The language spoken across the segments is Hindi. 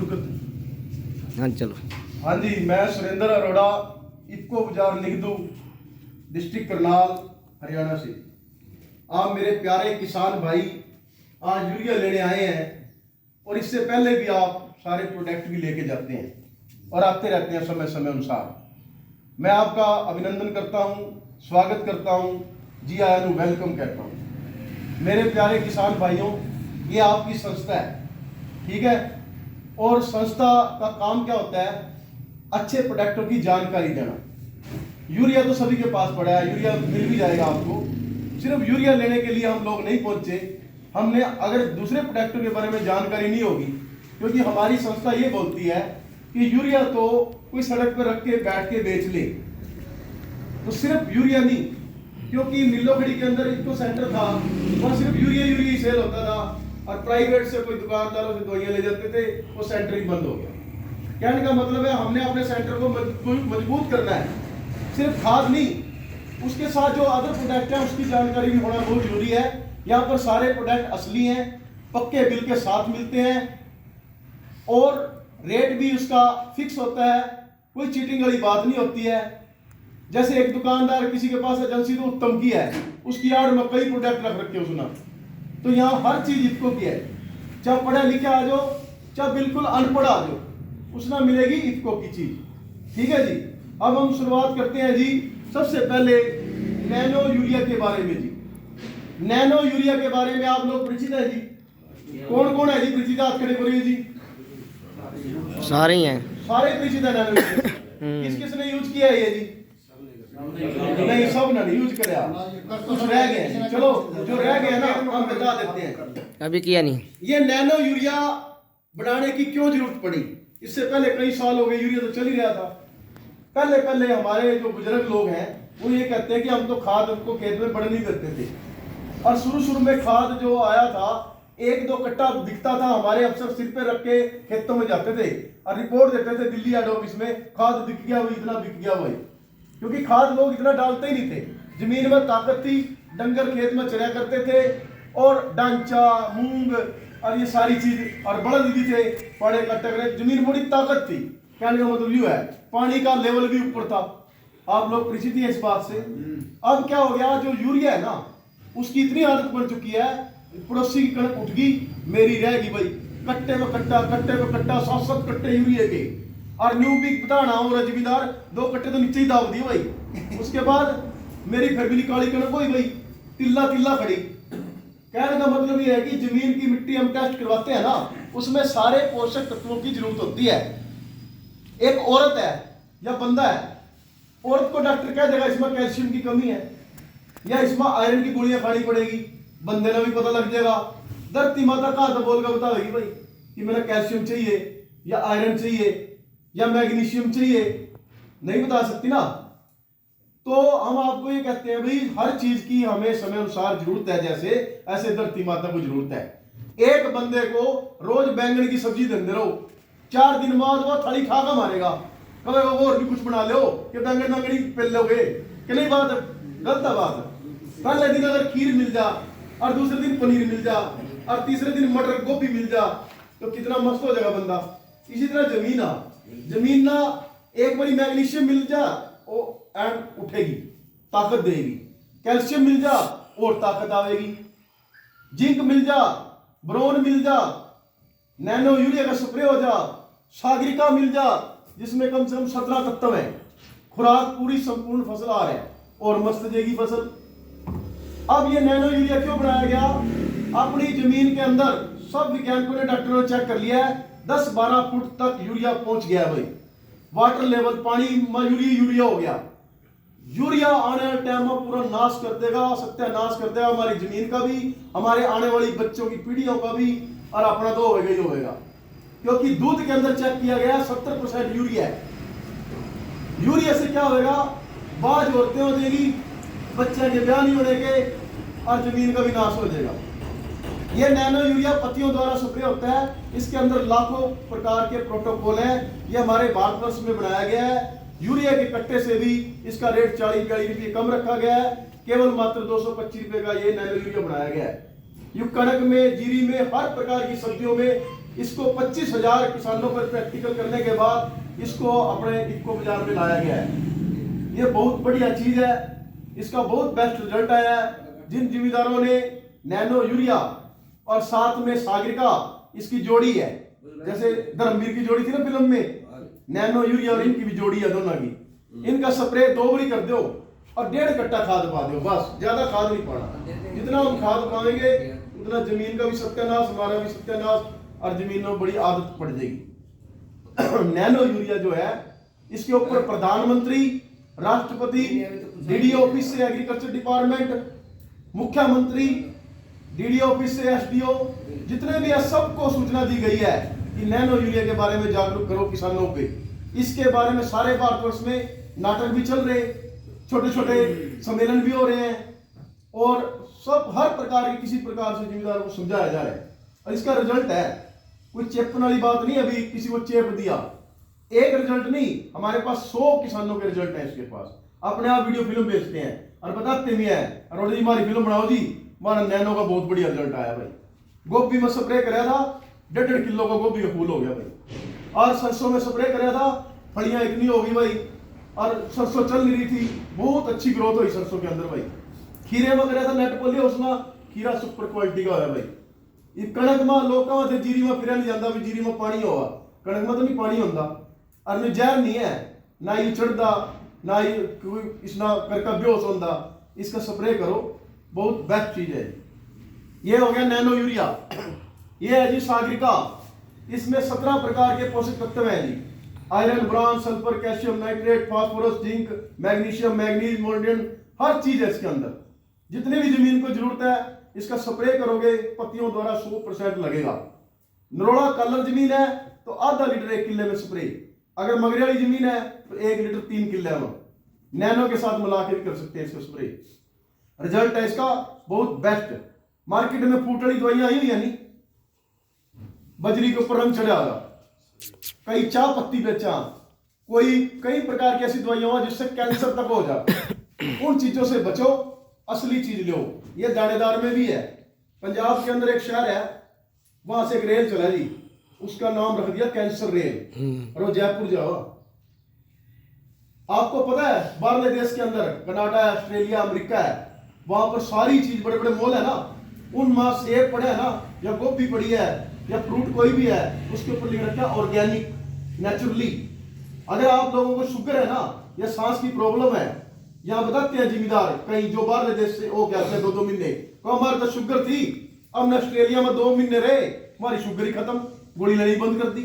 शुरू करते। हाँ चलो। हाँ जी, मैं सुरेंद्र अरोड़ा, इफको बाजार निगदू, डिस्ट्रिक्ट करनाल, हरियाणा से। आप मेरे प्यारे किसान भाई आज यूरिया लेने आए हैं और इससे पहले भी आप सारे प्रोडक्ट भी लेके जाते हैं और आते रहते हैं समय समय अनुसार। मैं आपका अभिनंदन करता हूं, स्वागत करता हूं, जी आया नु वेलकम कहता हूं। मेरे प्यारे किसान भाइयों, ये आपकी संस्था है, ठीक है, और संस्था का काम क्या होता है? अच्छे प्रोडक्टों की जानकारी देना। यूरिया तो सभी के पास पड़ा है, यूरिया मिल भी जाएगा आपको। सिर्फ यूरिया लेने के लिए हम लोग नहीं पहुंचे, हमने अगर दूसरे प्रोडक्टों के बारे में जानकारी नहीं होगी, क्योंकि हमारी संस्था ये बोलती है कि यूरिया तो कोई सड़क पर रख के बैठ के बेच ले, तो सिर्फ यूरिया नहीं, क्योंकि नीलोखड़ी के अंदर इको सेंटर था, वहाँ सिर्फ यूरिया ही सेल होता था और प्राइवेट से कोई दुकानदारों से दवाइयां ले जाते थे, वो सेंटर ही बंद हो गया। कहने का मतलब है हमने अपने सेंटर को मजबूत करना है, सिर्फ खाद नहीं, उसके साथ जो अदर प्रोडक्ट है उसकी जानकारी भी होना बहुत जरूरी है। यहाँ पर सारे प्रोडक्ट असली हैं, पक्के बिल के साथ मिलते हैं और रेट भी उसका फिक्स होता है, कोई चीटिंग वाली बात नहीं होती है। जैसे एक दुकानदार किसी के पास एजेंसी तो उत्तम की है, उसकी आड़ में कई प्रोडक्ट रख रखे उसने, तो यहाँ हर चीज इफको की है, चाहे पढ़े लिखे आ जाओ चाहे बिल्कुल अनपढ़ आ जाओ, उसने मिलेगी इफको की चीज। ठीक है जी, अब हम शुरुआत करते हैं जी। सबसे पहले नैनो यूरिया के बारे में जी। नैनो यूरिया के बारे में आप लोग परिचित है जी? कौन कौन है जी परिचित? हाथ खड़े करिए जी। सारे ही हैं, सारे परिचित है नैनो यूरिया। किस किसने यूज किया है ये जी? नहीं, सब ने यूज किया, कुछ रह गए। चलो जो रह गए ना हम बता देते हैं। अभी किया नहीं। ये नैनो यूरिया बनाने की क्यों जरूरत पड़ी? इससे पहले कई साल हो गए यूरिया तो चल ही रहा था। पहले हमारे जो बुजुर्ग लोग हैं वो ये कहते हैं कि हम तो खाद को खेत में बड़े नहीं करते थे, और शुरू में खाद जो आया था 1-2 कट्टा दिखता था, हमारे अफसर सिर पे रख के खेतों में जाते थे और रिपोर्ट देते थे दिल्ली हेड ऑफिस में, खाद दिख गया वही, इतना बिक गया वही, क्योंकि खाद लोग इतना डालते ही नहीं थे। जमीन में ताकत थी, डंगर खेत में चरा करते थे और डांचा मूंग और ये सारी चीज और बड़द भी थे, पड़े कट्टे, जमीन बड़ी ताकत थी। कहने का मतलब यू है, पानी का लेवल भी ऊपर था। आप लोग परिचित हैं इस बात से। अब क्या हो गया, जो यूरिया है ना उसकी इतनी आदत बन चुकी है, पड़ोसी की कणक उठ गई, मेरी रहेगी भाई, कट्टे में कट्टा 7-7 कट्टे यूरिया के, और न्यू भी बताना हो जमींदार 2 कट्टे तो नीचे ही दाब दिए भाई। उसके बाद मेरी फिर भी काली कणक हुई भाई, तिल्ला खड़ी। कहने का मतलब ये है कि जमीन की मिट्टी हम टेस्ट करवाते हैं ना, उसमें सारे पोषक तत्वों की जरूरत होती है। एक औरत है या बंदा है, औरत को डॉक्टर कह देगा इसमें कैल्शियम की कमी है या इसमें आयरन की गोलियां खानी पड़ेगी, बंदे ने भी पता लग जाएगा। धरती माता का तो बोल कर बताएगी भाई कि मेरा कैल्शियम चाहिए या आयरन चाहिए या मैग्नीशियम चाहिए, नहीं बता सकती ना। तो हम आपको ये कहते हैं भाई हर चीज की हमें समय अनुसार जरूरत है, जैसे ऐसे धरती माता को जरूरत है। एक बंदे को रोज बैंगन की सब्जी देते रहो, 4 दिन बाद वो थाली खा कर मारेगा, कहेगा वो और भी कुछ बना लो कि बैंगन ही पेल लोगे, कि नहीं? बात गलत है बात। पहले दिन अगर खीर मिल जा और दूसरे दिन पनीर मिल जा और तीसरे दिन मटर गोभी मिल जा तो कितना मस्त हो जाएगा बंदा। इसी तरह जमीन ना एक बारी मैग्नीशियम मिल जा वो एंड उठेगी, ताकत देगी। कैल्शियम मिल जा और ताकत आवेगी। जिंक मिल जा, ब्रोन मिल जा, नैनो यूरिया का स्प्रे हो जा, सागरिका मिल जा जिसमें कम से कम 17 तत्व है, खुराक पूरी संपूर्ण फसल आ रहा है और मस्त जाएगी फसल। अब ये नैनो यूरिया क्यों बनाया गया? अपनी जमीन के अंदर सब वैज्ञानिकों ने, डॉक्टरों ने चेक कर लिया है, 10-12 फुट तक यूरिया पहुंच गया है भाई। वाटर लेवल पानी में यूरिया हो गया। यूरिया आने वाले टाइम में पूरा नाश कर देगा, सत्यानाश कर देगा हमारी जमीन का भी, हमारे आने वाली बच्चों की पीढ़ियों का भी, और अपना तो होगा ही होगा। क्योंकि दूध के अंदर चेक किया गया 70% यूरिया है। यूरिया से क्या होगा? बाज औरतें हो जाएगी, बच्चे के ब्याह नहीं होने के, और जमीन का भी नाश हो जाएगा। ये नैनो यूरिया पत्तियों द्वारा स्प्रे होता है, इसके अंदर लाखों प्रकार के प्रोटोकॉल हैं। ये हमारे भारतवर्ष में बनाया गया है। यूरिया के कट्टे से भी इसका रेट 40-42 रुपये कम रखा गया है, केवल मात्र 225 रुपये का ये नैनो यूरिया बनाया गया है। यू कणक में, जीरी में, हर प्रकार की सब्जियों में इसको 25,000 किसानों पर प्रैक्टिकल करने के बाद इसको अपने इफ्को बाजार में लाया गया है। ये बहुत बढ़िया चीज है, इसका बहुत बेस्ट रिजल्ट आया है। जिन जिम्मेदारों ने नैनो यूरिया और साथ में सागरिका इसकी जोड़ी है, जैसे धर्मवीर की जोड़ी थी ना फिल्म में, नैनो यूरिया और इनकी भी जोड़ी है दोनों की, इनका स्प्रे 2 बारी कर दो और 1.5 कट्टा खाद पा दो, बस ज्यादा खाद नहीं पाना। जितना हम खाद पाएंगे उतना जमीन का भी सत्यानाश, हमारा भी सत्यानाश, और जमीनों में बड़ी आदत पड़ जाएगी। नैनो यूरिया जो है इसके ऊपर प्रधानमंत्री, राष्ट्रपति, डीडी ऑफिस से एग्रीकल्चर डिपार्टमेंट, मुख्यमंत्री, डीडी ऑफिस से एसडीओ, जितने भी है सबको सूचना दी गई है कि नैनो यूरिया के बारे में जागरूक करो किसानों पे। इसके बारे में सारे भारतवर्ष में नाटक भी चल रहे, छोटे छोटे सम्मेलन भी हो रहे हैं, और सब हर प्रकार के किसी प्रकार से जिम्मेदारों को समझाया जा रहा है। और इसका रिजल्ट है, कोई चेपन वाली बात नहीं, अभी किसी को चेप दिया, एक रिजल्ट नहीं, हमारे पास 100 किसानों के रिजल्ट है इसके पास। अपने आप वीडियो फिल्म भेजते हैं और बताते भी हैं, और जी हमारी फिल्म बनाओ जी, हमारा नैनो का बहुत बढ़िया रिजल्ट आया भाई। गोभी में स्प्रे कराया था, 1.5 किलो का गोभी का फूल हो गया भाई। और सरसों में स्प्रे कराया था, फलियां इतनी हो गई भाई, और सरसों चल नहीं रही थी, बहुत अच्छी ग्रोथ हुई सरसों के अंदर भाई। खीरे में कराया था नेट पोलियो, उसमें खीरा सुपर क्वालिटी का है भाई। ये कणक में लोग कहा थे जीरी में फिर नहीं जाता भी जीरी में पानी होगा, कणक में तो नहीं पानी होता, और में जहर नहीं है, ना ये चढ़ता, ना ये कोई इसना करका बेहोश होता। इसका स्प्रे करो, बहुत बेस्ट चीज है। ये हो गया नैनो यूरिया। ये है जी सागरिका, इसमें 17 प्रकार के पोषक तत्व हैं जी, iron, bronze, sulphur, calcium, nitrate, phosphorus, zinc, magnesium, manganese, मोल्डियम, हर चीज है इसके अंदर। जितनी भी जमीन को जरूरत है इसका स्प्रे करोगे, पत्तियों द्वारा 100% लगेगा। नरोड़ा कलर जमीन है तो आधा लीटर 1 किले में स्प्रे, अगर मगरे वाली जमीन है तो 1 लीटर 3 किले में नैनो के साथ मिला के भी कर सकते हैं इसका स्प्रे। रिजल्ट है इसका बहुत बेस्ट। मार्केट में फूट वाली दवाइयां आई हुई है नहीं, बजरी के ऊपर रंग चढ़ा रहा, कई चाह पत्ती बेचा, कोई कई प्रकार की ऐसी दवाइयां हुआ जिससे कैंसर तक हो जाए। उन चीजों से बचो, असली चीज लो। ये दानेदार में भी है, पंजाब के अंदर एक शहर है, वहां से एक रेल चला जी, उसका नाम रख दिया कैंसर रेल, और वो जयपुर जाओ। आपको पता है बाहरले देश के अंदर कनाडा है, ऑस्ट्रेलिया, अमेरिका है, वहां पर सारी चीज बड़े बड़े मॉल है ना, उन मां सेब पड़े है ना, या गोभी पड़ी है, या फ्रूट कोई भी है, उसके ऊपर लिख रखा है ऑर्गेनिक, नेचुरली। अगर आप लोगों को शुगर है ना, या सांस की प्रॉब्लम है, यहाँ बताते हैं जिम्मेदार कहीं जो बाहर देश से, वो कहते हैं 2-2 महीने को हमारे तो शुगर थी, अब ऑस्ट्रेलिया में 2 महीने रहे, हमारी शुगर ही खत्म, गोली लेनी बंद कर दी।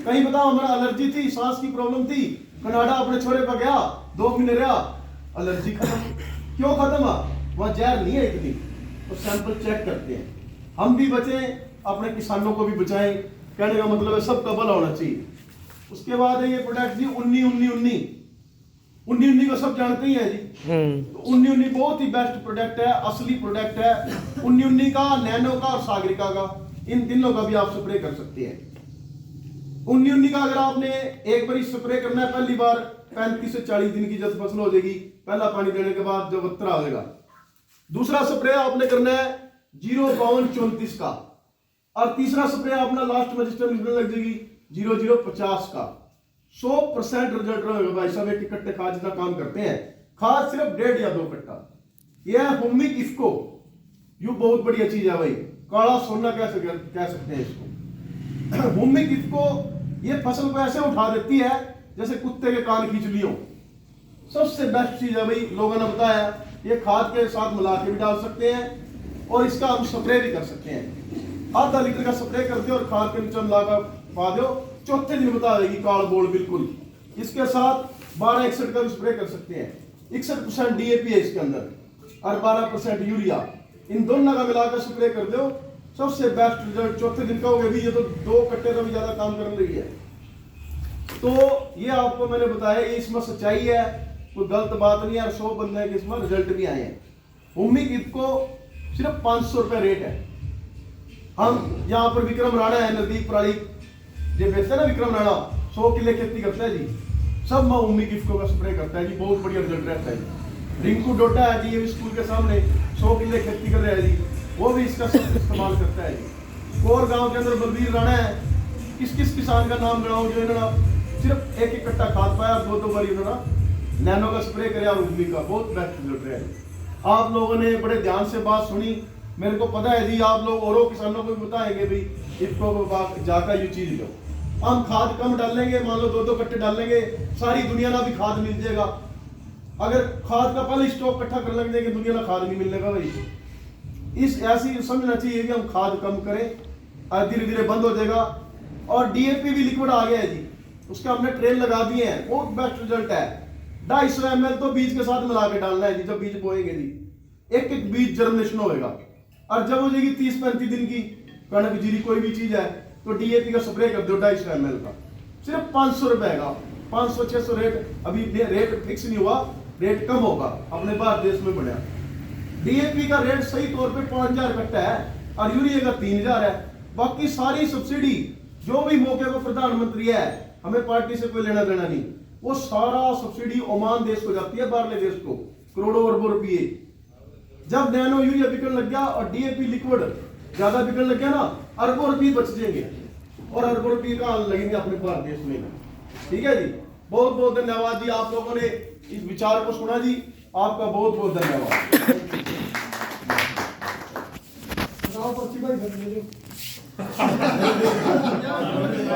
कहीं बताओ हमारा एलर्जी थी, सांस की प्रॉब्लम थी, कनाडा अपने छोरे पर गया, 2 महीने रहा, एलर्जी खत्म। क्यों खत्म? वहां जहर नहीं है इतनी, तो सैंपल चेक करते हैं। हम भी बचें, अपने किसानों को भी बचाएं, कहने का मतलब है सबका भला होना चाहिए। उसके बाद है ये प्रोडक्ट जी 19-19 को सब जानते ही है जी। तो 19-19 बहुत ही बेस्ट प्रोडक्ट है, असली प्रोडक्ट है। 19-19 का, नैनो का और सागरिका का, इन तीनों का भी आप स्प्रे कर सकते हैं। 19-19 का अगर आपने एक बार स्प्रे करना है, पहली बार 35 से 40 दिन की जब फसल हो जाएगी, पहला पानी देने के बाद जब वत्तर आ जाएगा। दूसरा स्प्रे आपने करना है 0-34 का, और तीसरा स्प्रे अपना लास्ट में रजिस्टर मिलने लग जाएगी 0050 का। 100% रिजल्ट रहेगा भाई साहब। एक इकट्ठे खाद जितना काम करते हैं, खाद सिर्फ 1.5 या 2 कट्टा। यह है हुमिक इफ्को, यू बहुत बढ़िया चीज है भाई, काला सोना कह सकते हैं इसको। हुमिक इफ्को ये फसल को ऐसे उठा देती है जैसे कुत्ते के कान खींच लियो। सबसे बेस्ट चीज है भाई, लोगों ने बताया, ये खाद के साथ मिला के भी डाल सकते हैं, और इसका हम स्प्रे भी कर सकते हैं। आधा लीटर का स्प्रे कर दो और खाद के नीचे मिला कर पा दो, चौथे दिन बता देगी काल बोल बिल्कुल। इसके साथ 12-61 का भी स्प्रे कर सकते हैं। 61% डीएपी है इसके अंदर और 12% यूरिया, इन दोनों का मिलाकर स्प्रे कर दो, सबसे बेस्ट रिजल्ट। चौथे दिन का हो गया भी, ये तो 2 कट्टे का भी ज्यादा काम कर रही है। तो ये आपको मैंने बताया, ये इसमें सच्चाई है, कोई गलत बात नहीं है। 100 बंदे के इसमें रिजल्ट भी आए हैं। हुमिक इफ्को सिर्फ 500 रुपए रेट है। हम यहाँ पर विक्रम राणा है नजदीक प्राणी जो बेचते हैं ना, विक्रम राणा 100 किले खेती करता है जी, सब में हुमिक इफ्को का स्प्रे करता है जी, बहुत बढ़िया रिजल्ट रहता है जी। रिंकू डोटा है जी, ये भी स्कूल के सामने 100 किले खेती कर रहा है जी, वो भी इसका इस्तेमाल करता है जी। कोर गांव के अंदर बलबीर राणा है, किस किस किसान का नाम गिनाऊं जो इन्होंने सिर्फ एक कट्टा खाद पाया, 2 बारी उन्होंने नैनो का स्प्रे कराया और उगली का बहुत बेस्ट रिजल्ट रहा है। आप लोगों ने बड़े ध्यान से बात सुनी, मेरे को पता है जी आप लोग और किसानों को भी बताएंगे भाई इफको जाकर ये चीज लो। हम खाद कम डालेंगे, मान लो 2 कट्टे डालेंगे, सारी दुनिया ना भी खाद मिल जाएगा। अगर खाद का पहले स्टॉक इकट्ठा कर लग जाएंगे, दुनिया ना खाद नहीं मिलने का भाई। इस ऐसी समझना चाहिए कि हम खाद कम करें, धीरे धीरे बंद हो जाएगा। और डीएपी भी लिक्विड आ गया है जी, उसका हमने ट्रेल लगा दिए हैं, बहुत बेस्ट रिजल्ट है। 250 ml तो बीज के साथ मिला के डालना है जी, जब बीज बोएंगे जी एक एक बीज जर्मिनेशन होएगा। और जब हो जाएगी 30-35 दिन की कणक जीरी कोई भी चीज है तो डीएपी का स्प्रे कर दो 250 ml का, सिर्फ 500 रुपए का। 500-600 रेट, अभी रेट फिक्स नहीं हुआ, रेट कम होगा, अपने भारत देश में बढ़ा। डीएपी का रेट सही तौर पे 5000 कट्टा है और यूरिया का 3000 है। बाकी सारी सब्सिडी जो भी मौके पर प्रधानमंत्री है, हमें पार्टी से कोई लेना देना नहीं, वो सारा सब्सिडी ओमान देश को जाती है, बाहरले देश को, करोड़ों अरबों रुपये। जब नैनो यूरिया बिकने लग गया और डीएपी लिक्विड ज्यादा बिकने लग गया ना, अरबों रुपये बच जाएंगे और अरबों रुपये का लगेंगे अपने भारत देश में। ठीक है जी, बहुत बहुत धन्यवाद जी, आप लोगों ने इस विचार को सुना जी, आपका बहुत बहुत धन्यवाद।